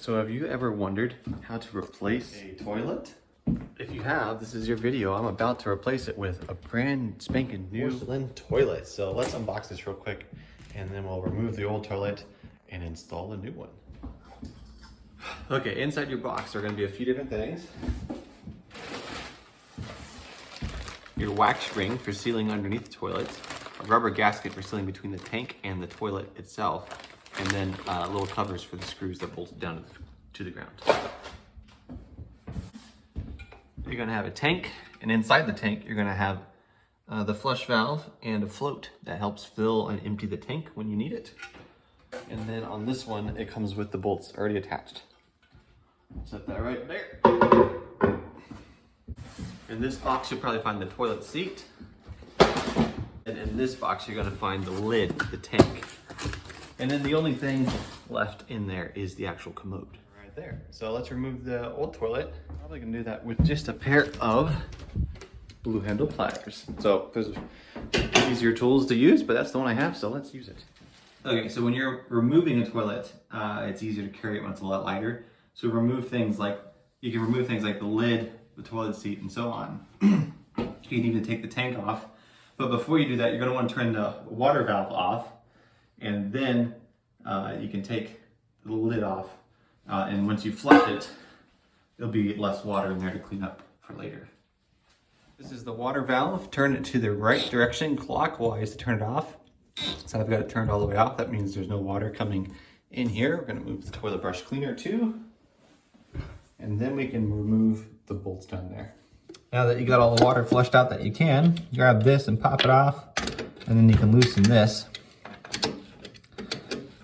So have you ever wondered how to replace a toilet? If you have, this is your video. I'm about to replace it with a brand spanking new porcelain toilet. So let's unbox this real quick and then we'll remove the old toilet and install a new one. Okay, inside your box are gonna be a few different things. Your wax ring for sealing underneath the toilet, a rubber gasket for sealing between the tank and the toilet itself, and then little covers for the screws that bolt it down to the ground. You're gonna have a tank, and inside the tank, you're gonna have the flush valve and a float that helps fill and empty the tank when you need it. And then on this one, it comes with the bolts already attached. Set that right there. In this box, you'll probably find the toilet seat. And in this box, you're gonna find the lid, the tank. And then the only thing left in there is the actual commode. Right there. So let's remove the old toilet. Probably gonna do that with just a pair of blue handle pliers. So there's easier tools to use, but that's the one I have, so let's use it. Okay, so when you're removing a toilet, it's easier to carry it when it's a lot lighter. So you can remove things like the lid, the toilet seat, and so on. You can even take the tank off. But before you do that, you're gonna want to turn the water valve off, and then you can take the lid off. And once you flush it, there'll be less water in there to clean up for later. This is the water valve. Turn it to the right direction clockwise to turn it off. So I've got it turned all the way off. That means there's no water coming in here. We're gonna move the toilet brush cleaner too. And then we can remove the bolts down there. Now that you got all the water flushed out that you can, grab this and pop it off, and then you can loosen this.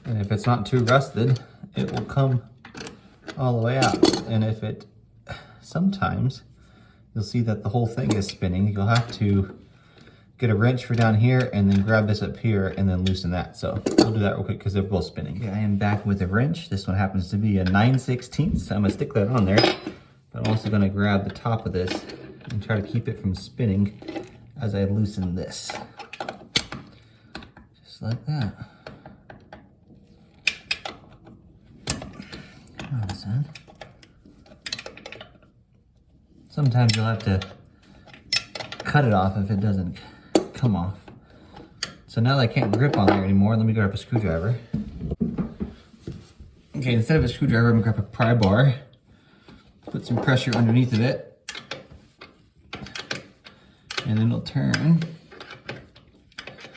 And if it's not too rusted, it will come all the way out. And if it, sometimes you'll see that the whole thing is spinning. You'll have to get a wrench for down here and then grab this up here and then loosen that. So we'll do that real quick because they're both spinning. Okay, I am back with a wrench. This one happens to be a 9/16. So I'm gonna stick that on there. But I'm also gonna grab the top of this and try to keep it from spinning as I loosen this. Just like that. Come on, son. Sometimes you'll have to cut it off if it doesn't come off. So now that I can't grip on there anymore, let me grab a screwdriver. Okay, instead of a screwdriver, I'm gonna grab a pry bar, put some pressure underneath of it, and then it'll turn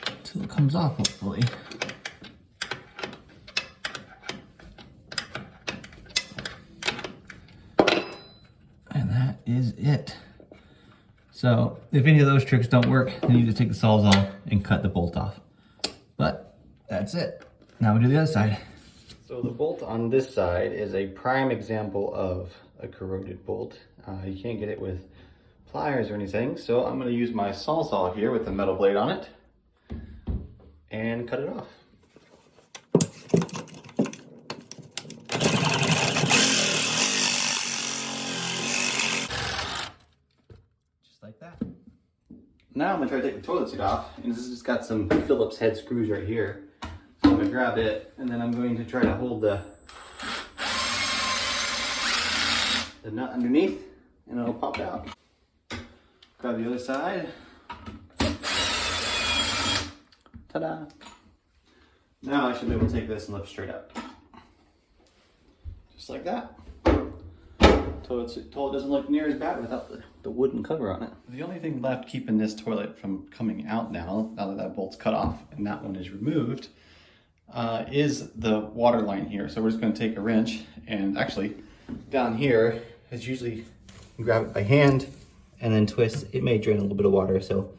until it comes off, hopefully. And that is it. So if any of those tricks don't work, then you just take the Sawzall and cut the bolt off. But that's it. Now we do the other side. So the bolt on this side is a prime example of a corroded bolt. You can't get it with pliers or anything. So I'm gonna use my Sawzall here with the metal blade on it and cut it off. Like that. Now I'm gonna try to take the toilet seat off, and this has just got some Phillips head screws right here. So I'm gonna grab it, and then I'm going to try to hold the nut underneath, and it'll pop out. Grab the other side. Ta-da! Now I should be able to take this and lift straight up. Just like that. Toilet doesn't look near as bad without the wooden cover on it. The only thing left keeping this toilet from coming out now that that bolt's cut off and that one is removed, is the water line here. So we're just going to take a wrench, and actually down here is usually you can grab it by hand and then twist. It may drain a little bit of water, so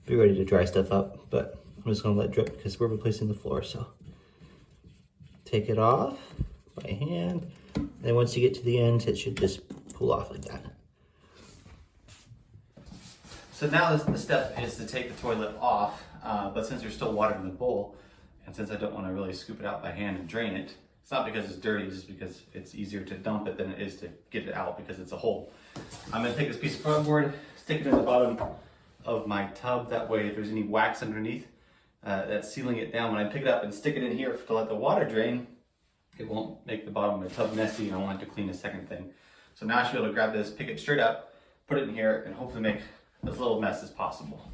be ready to dry stuff up, but I'm just going to let it drip because we're replacing the floor. So take it off by hand. Then once you get to the end, it should just pull off like that. So now the step is to take the toilet off, but since there's still water in the bowl, and since I don't want to really scoop it out by hand and drain it, it's not because it's dirty, just because it's easier to dump it than it is to get it out because it's a hole. I'm going to take this piece of cardboard, stick it in the bottom of my tub, that way if there's any wax underneath, that's sealing it down. When I pick it up and stick it in here to let the water drain, it won't make the bottom of the tub messy and I won't have to clean a second thing. So now I should be able to grab this, pick it straight up, put it in here, and hopefully make as little mess as possible.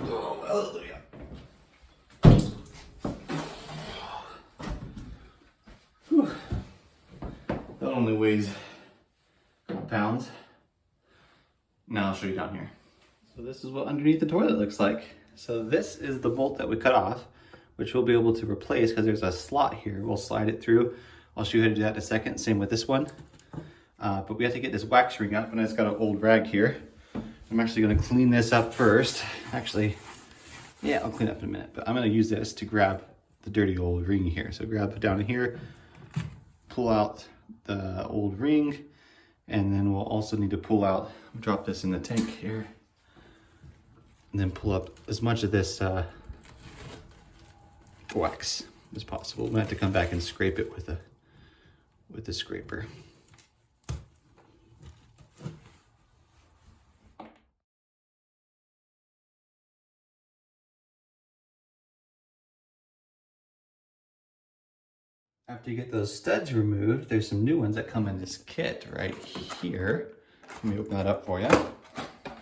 Oh, hallelujah. Whew. That only weighs a couple pounds. Now I'll show you down here. So this is what underneath the toilet looks like. So this is the bolt that we cut off, which we'll be able to replace because there's a slot here. We'll slide it through. I'll show you how to do that in a second. Same with this one. But we have to get this wax ring up, and it's got an old rag here. I'm actually going to clean this up first. Actually, yeah, I'll clean up in a minute. But I'm going to use this to grab the dirty old ring here. So grab it down here, pull out the old ring, and then we'll also need to pull out, drop this in the tank here, and then pull up as much of this wax as possible. We'll have to come back and scrape it with a scraper. After you get those studs removed, there's some new ones that come in this kit right here. Let me open that up for you.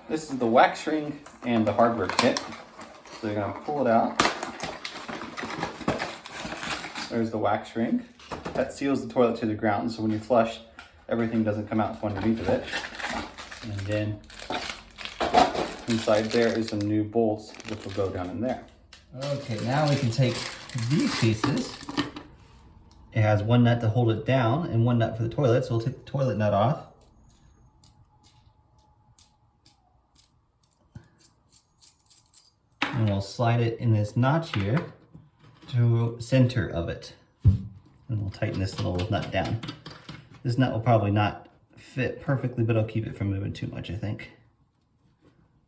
This is the wax ring and the hardware kit. So you're gonna pull it out. There's the wax ring. That seals the toilet to the ground, so when you flush, everything doesn't come out from underneath of it. And then inside there is some new bolts, which will go down in there. Okay, now we can take these pieces. It has one nut to hold it down and one nut for the toilet, so we'll take the toilet nut off. And we'll slide it in this notch here to center of it. And we'll tighten this little nut down. This nut will probably not fit perfectly, but it'll keep it from moving too much, I think.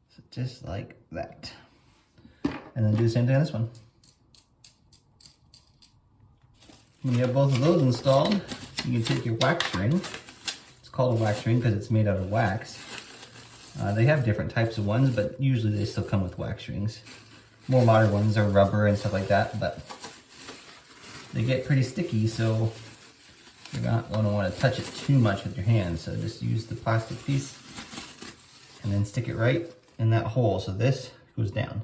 So just like that. And then do the same thing on this one. When you have both of those installed, you can take your wax ring. It's called a wax ring because it's made out of wax. They have different types of ones, but usually they still come with wax rings. More modern ones are rubber and stuff like that, but they get pretty sticky, so you're not going to want to touch it too much with your hands. So just use the plastic piece and then stick it right in that hole so this goes down.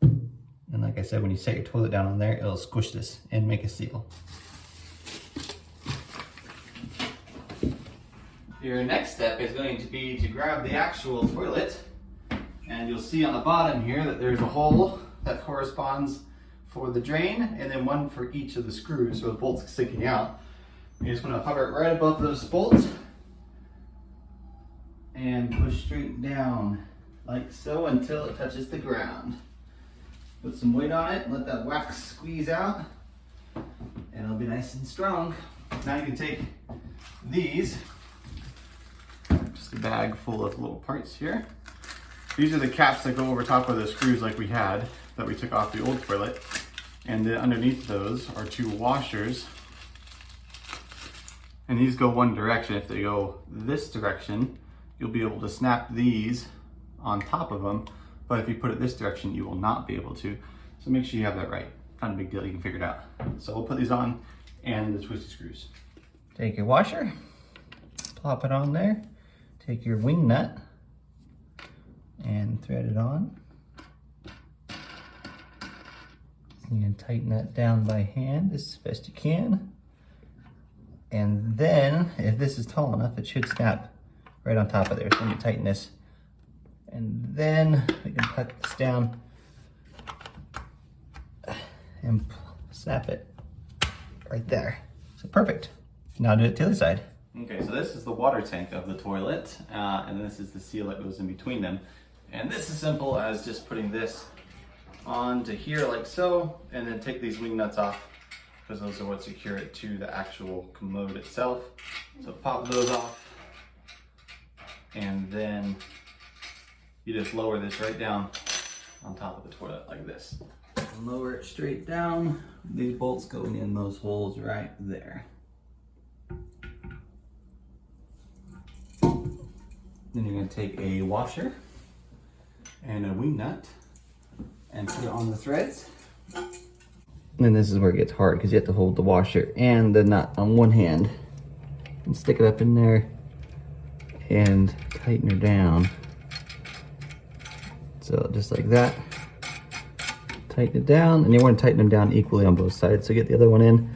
And like I said, when you set your toilet down on there, it'll squish this and make a seal. Your next step is going to be to grab the actual toilet, and you'll see on the bottom here that there's a hole that corresponds for the drain, and then one for each of the screws, so the bolt's sticking out. You just want to hover it right above those bolts and push straight down like so until it touches the ground. Put some weight on it, let that wax squeeze out, and it'll be nice and strong. Now you can take these, just a bag full of little parts here. These are the caps that go over top of the screws like we had, that we took off the old toilet. And then underneath those are two washers. And these go one direction. If they go this direction, you'll be able to snap these on top of them. But if you put it this direction, you will not be able to. So make sure you have that right. Not a big deal, you can figure it out. So we'll put these on and the twisty screws. Take your washer, plop it on there. Take your wing nut and thread it on. You can tighten that down by hand as best you can. And then, if this is tall enough, it should snap right on top of there. So you tighten this. And then we can tuck this down and snap it right there. So perfect. Now do it to the other side. Okay, so this is the water tank of the toilet, and this is the seal that goes in between them. And this is simple as just putting this onto here like so, and then take these wing nuts off because those are what secure it to the actual commode itself. So pop those off, and then you just lower this right down on top of the toilet like this. And lower it straight down. These bolts going in those holes right there. Then you're going to take a washer and a wing nut and put it on the threads. And this is where it gets hard because you have to hold the washer and the nut on one hand and stick it up in there and tighten her down. So just like that, tighten it down, and you want to tighten them down equally on both sides. So get the other one in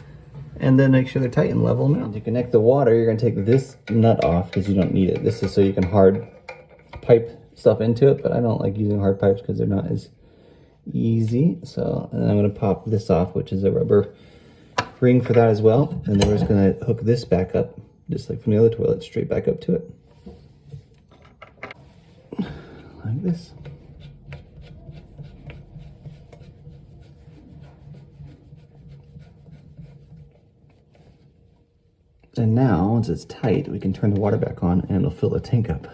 and then make sure they're tight and level them out. To connect the water, you're going to take this nut off because you don't need it. This is so you can hard pipe stuff into it, but I don't like using hard pipes because they're not as easy. So, and then I'm going to pop this off, which is a rubber ring for that as well. And then we're just going to hook this back up, just like from the other toilet, straight back up to it. Like this. And now, once it's tight, we can turn the water back on and it'll fill the tank up.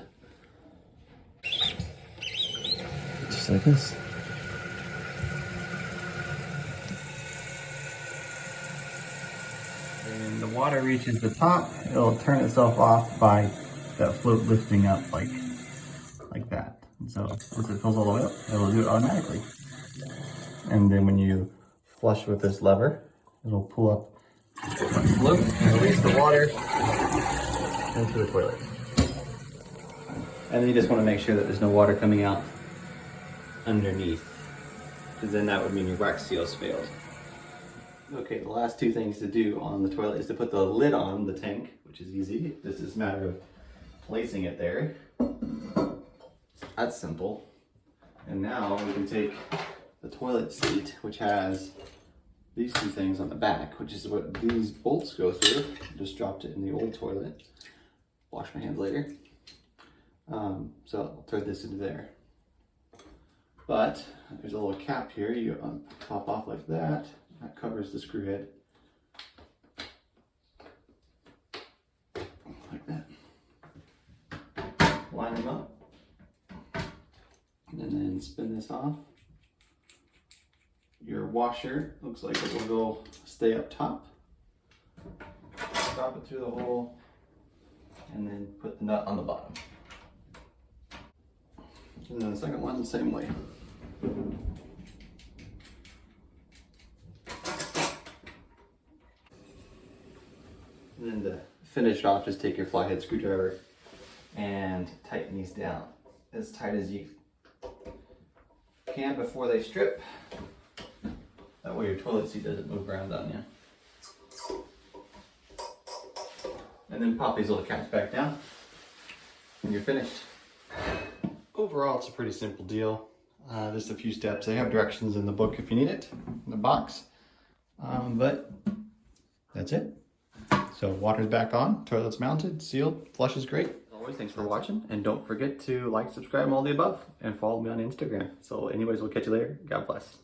Just like this. When the water reaches the top, it'll turn itself off by that float lifting up like that. And so once it fills all the way up, it'll do it automatically. And then when you flush with this lever, it'll pull up the float and release the water into the toilet. And then you just want to make sure that there's no water coming out underneath, because then that would mean your wax seals failed. Okay, the last two things to do on the toilet is to put the lid on the tank, which is easy. This is a matter of placing it there. That's simple. And now we can take the toilet seat, which has these two things on the back, which is what these bolts go through. Just dropped it in the old toilet. Wash my hands later. So I'll thread this into there. But there's a little cap here. You pop off like that. That covers the screw head. Like that. Line them up. And then spin this off. Your washer looks like it will go stay up top. Drop it through the hole and then put the nut on the bottom. And then the second one the same way. And then to finish off, just take your flathead screwdriver and tighten these down as tight as you can before they strip. That way your toilet seat doesn't move around on you. And then pop these little caps back down and you're finished. Overall, it's a pretty simple deal. Just a few steps. They have directions in the book if you need it, in the box. But that's it. So water's back on, toilet's mounted, sealed, flush is great. As always, thanks for watching, and don't forget to like, subscribe, all the above, and follow me on Instagram. So anyways, we'll catch you later. God bless.